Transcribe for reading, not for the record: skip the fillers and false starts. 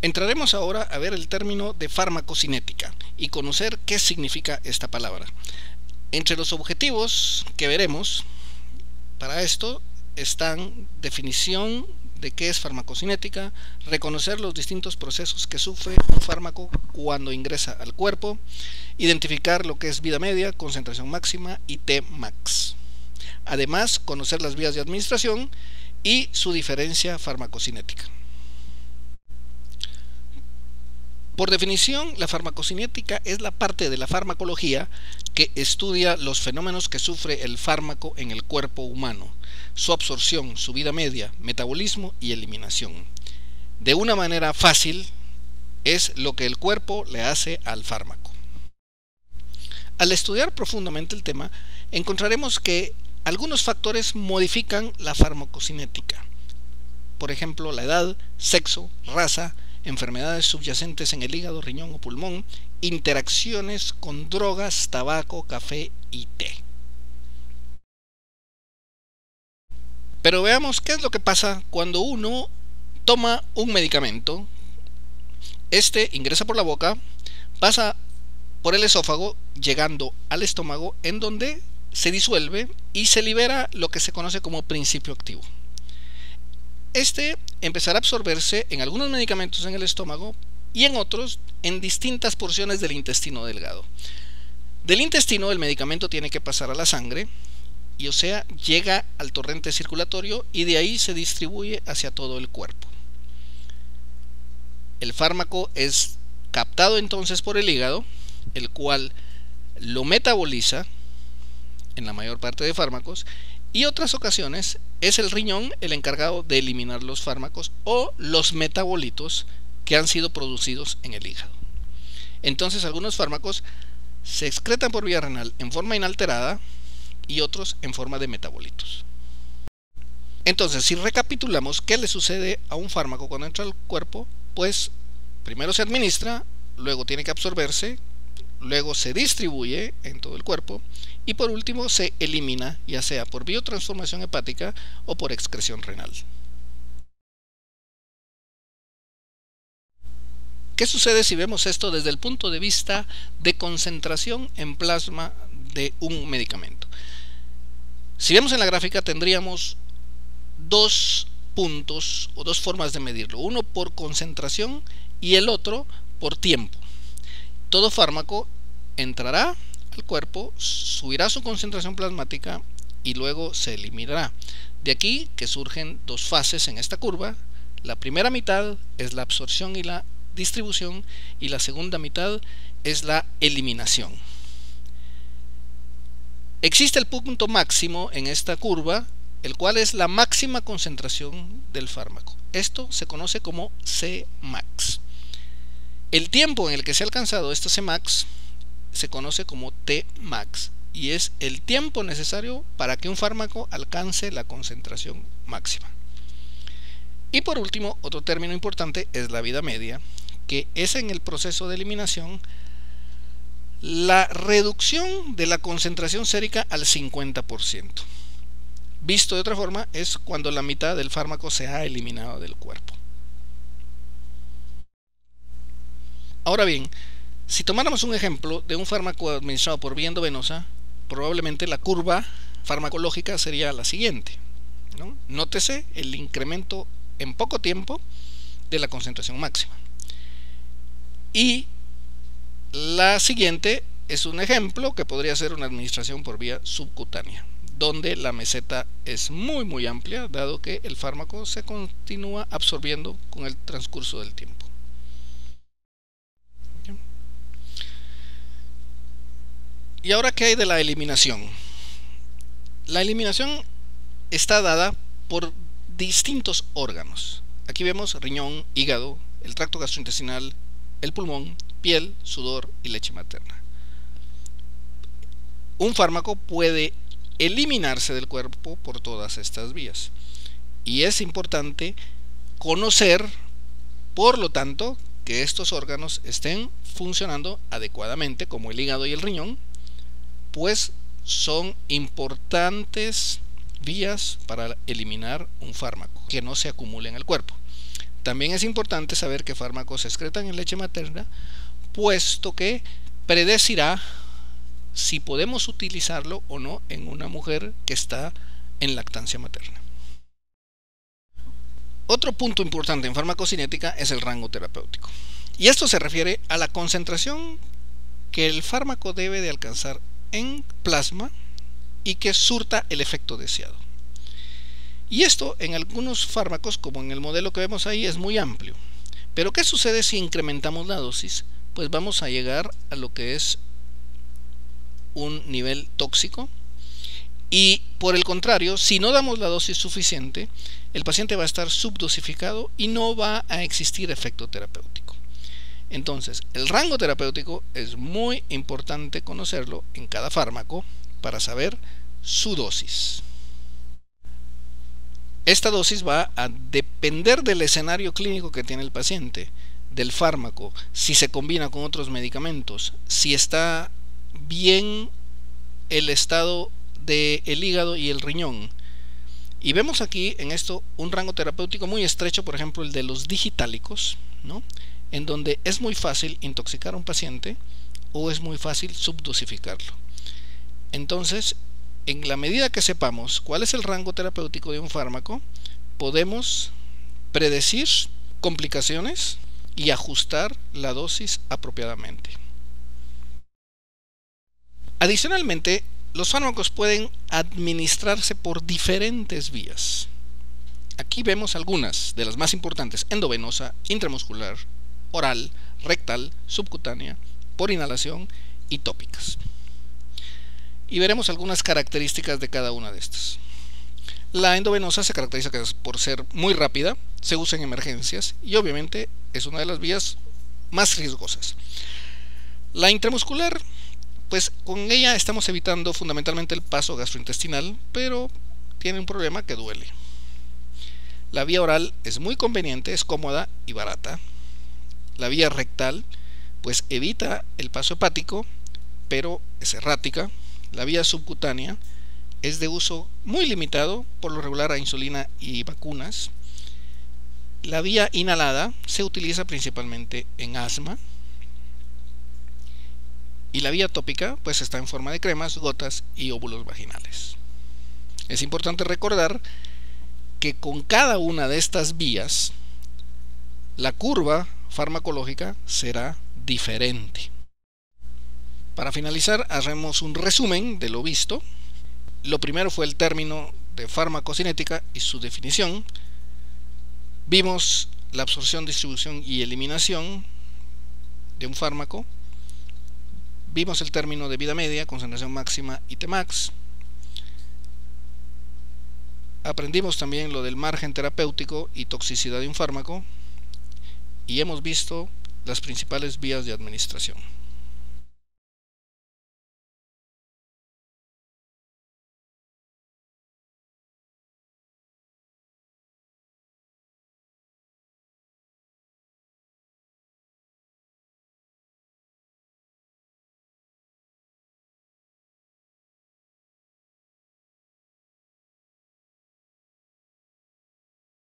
Entraremos ahora a ver el término de farmacocinética y conocer qué significa esta palabra. Entre los objetivos que veremos para esto están definición de qué es farmacocinética, reconocer los distintos procesos que sufre un fármaco cuando ingresa al cuerpo, identificar lo que es vida media, concentración máxima y Tmax. Además, conocer las vías de administración y su diferencia farmacocinética. Por definición, la farmacocinética es la parte de la farmacología que estudia los fenómenos que sufre el fármaco en el cuerpo humano, su absorción, su vida media, metabolismo y eliminación. De una manera fácil, es lo que el cuerpo le hace al fármaco. Al estudiar profundamente el tema, encontraremos que algunos factores modifican la farmacocinética. Por ejemplo, la edad, sexo, raza, enfermedades subyacentes en el hígado, riñón o pulmón, interacciones con drogas, tabaco, café y té. Pero veamos qué es lo que pasa cuando uno toma un medicamento. Este ingresa por la boca, pasa por el esófago, llegando al estómago, en donde se disuelve y se libera lo que se conoce como principio activo. Este empezará a absorberse en algunos medicamentos en el estómago y en otros en distintas porciones del intestino delgado. Del intestino el medicamento tiene que pasar a la sangre y, o sea, llega al torrente circulatorio y de ahí se distribuye hacia todo el cuerpo. El fármaco es captado entonces por el hígado, el cual lo metaboliza en la mayor parte de fármacos, y otras ocasiones es el riñón el encargado de eliminar los fármacos o los metabolitos que han sido producidos en el hígado. Entonces algunos fármacos se excretan por vía renal en forma inalterada y otros en forma de metabolitos. Entonces, si recapitulamos qué le sucede a un fármaco cuando entra al cuerpo, pues primero se administra, luego tiene que absorberse, luego se distribuye en todo el cuerpo y por último se elimina, ya sea por biotransformación hepática o por excreción renal. ¿Qué sucede si vemos esto desde el punto de vista de concentración en plasma de un medicamento? Si vemos en la gráfica tendríamos dos puntos o dos formas de medirlo, uno por concentración y el otro por tiempo. Todo fármaco entrará al cuerpo, subirá su concentración plasmática y luego se eliminará. De aquí que surgen dos fases en esta curva. La primera mitad es la absorción y la distribución y la segunda mitad es la eliminación. Existe el punto máximo en esta curva, el cual es la máxima concentración del fármaco. Esto se conoce como Cmax. El tiempo en el que se ha alcanzado este Cmax se conoce como Tmax y es el tiempo necesario para que un fármaco alcance la concentración máxima. Y por último, otro término importante es la vida media, que es en el proceso de eliminación la reducción de la concentración sérica al 50%. Visto de otra forma, es cuando la mitad del fármaco se ha eliminado del cuerpo. Ahora bien, si tomáramos un ejemplo de un fármaco administrado por vía endovenosa, probablemente la curva farmacológica sería la siguiente, ¿no? Nótese el incremento en poco tiempo de la concentración máxima. Y la siguiente es un ejemplo que podría ser una administración por vía subcutánea, donde la meseta es muy amplia, dado que el fármaco se continúa absorbiendo con el transcurso del tiempo. ¿Y ahora qué hay de la eliminación? La eliminación está dada por distintos órganos. Aquí vemos riñón, hígado, el tracto gastrointestinal, el pulmón, piel, sudor y leche materna. Un fármaco puede eliminarse del cuerpo por todas estas vías. Y es importante conocer, por lo tanto, que estos órganos estén funcionando adecuadamente, como el hígado y el riñón, pues son importantes vías para eliminar un fármaco que no se acumule en el cuerpo. También es importante saber qué fármacos se excretan en leche materna, puesto que predecirá si podemos utilizarlo o no en una mujer que está en lactancia materna. Otro punto importante en farmacocinética es el rango terapéutico. Y esto se refiere a la concentración que el fármaco debe de alcanzar en plasma y que surta el efecto deseado. Y esto en algunos fármacos, como en el modelo que vemos ahí, es muy amplio. Pero ¿qué sucede si incrementamos la dosis? Pues vamos a llegar a lo que es un nivel tóxico. Y por el contrario, si no damos la dosis suficiente, el paciente va a estar subdosificado y no va a existir efecto terapéutico. Entonces, el rango terapéutico es muy importante conocerlo en cada fármaco para saber su dosis. Esta dosis va a depender del escenario clínico que tiene el paciente, del fármaco, si se combina con otros medicamentos, si está bien el estado del hígado y el riñón. Y vemos aquí en esto un rango terapéutico muy estrecho, por ejemplo el de los digitálicos, ¿no? En donde es muy fácil intoxicar a un paciente o es muy fácil subdosificarlo. Entonces, en la medida que sepamos cuál es el rango terapéutico de un fármaco, podemos predecir complicaciones y ajustar la dosis apropiadamente. Adicionalmente, los fármacos pueden administrarse por diferentes vías. Aquí vemos algunas de las más importantes: endovenosa, intramuscular, oral, rectal, subcutánea, por inhalación y tópicas. Y veremos algunas características de cada una de estas. La endovenosa se caracteriza por ser muy rápida, se usa en emergencias y obviamente es una de las vías más riesgosas. La intramuscular, pues con ella estamos evitando fundamentalmente el paso gastrointestinal, pero tiene un problema que duele. La vía oral es muy conveniente, es cómoda y barata. La vía rectal, pues evita el paso hepático, pero es errática. La vía subcutánea es de uso muy limitado, por lo regular a insulina y vacunas. La vía inhalada se utiliza principalmente en asma. Y la vía tópica pues está en forma de cremas, gotas y óvulos vaginales. Es importante recordar que con cada una de estas vías la curva farmacológica será diferente. Para finalizar, haremos un resumen de lo visto. Lo primero fue el término de farmacocinética y su definición. Vimos la absorción, distribución y eliminación de un fármaco. Vimos el término de vida media, concentración máxima y Tmax. Aprendimos también lo del margen terapéutico y toxicidad de un fármaco. Y hemos visto las principales vías de administración.